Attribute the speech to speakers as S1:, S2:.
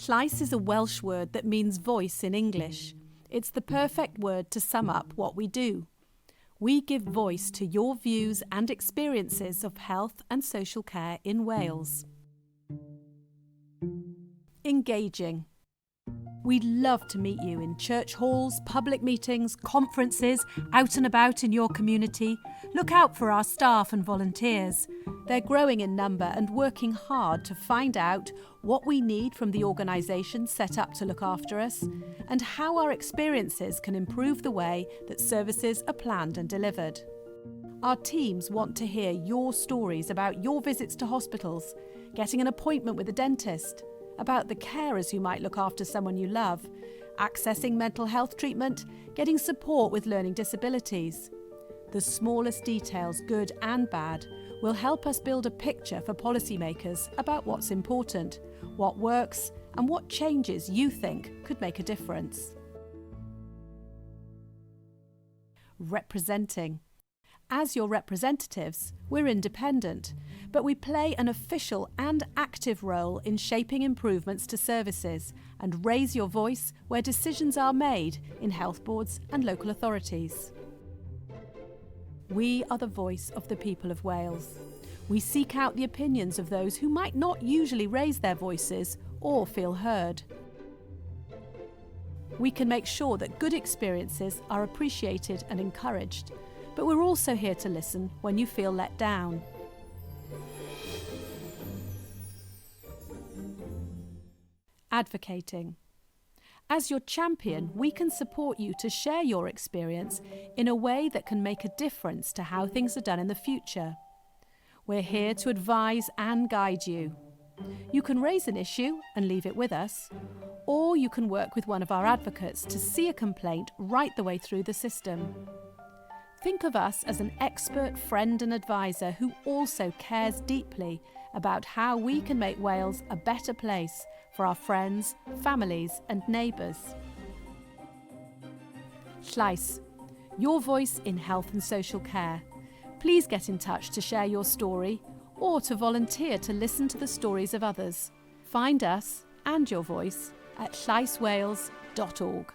S1: Llais is a Welsh word that means voice in English. It's the perfect word to sum up what we do. We give voice to your views and experiences of health and social care in Wales. Engaging. We'd love to meet you in church halls, public meetings, conferences, out and about in your community. Look out for our staff and volunteers. They're growing in number and working hard to find out what we need from the organisation set up to look after us and how our experiences can improve the way that services are planned and delivered. Our teams want to hear your stories about your visits to hospitals, getting an appointment with a dentist, about the carers who might look after someone you love, accessing mental health treatment, getting support with learning disabilities. The smallest details, good and bad, will help us build a picture for policymakers about what's important, what works, and what changes you think could make a difference. Representing. As your representatives, we're independent, but we play an official and active role in shaping improvements to services and raise your voice where decisions are made in health boards and local authorities. We are the voice of the people of Wales. We seek out the opinions of those who might not usually raise their voices or feel heard. We can make sure that good experiences are appreciated and encouraged, but we're also here to listen when you feel let down. Advocating. As your champion, we can support you to share your experience in a way that can make a difference to how things are done in the future. We're here to advise and guide you. You can raise an issue and leave it with us, or you can work with one of our advocates to see a complaint right the way through the system. Think of us as an expert friend and advisor who also cares deeply about how we can make Wales a better place for our friends, families and neighbours. Llais, your voice in health and social care. Please get in touch to share your story or to volunteer to listen to the stories of others. Find us and your voice at llaiswales.org.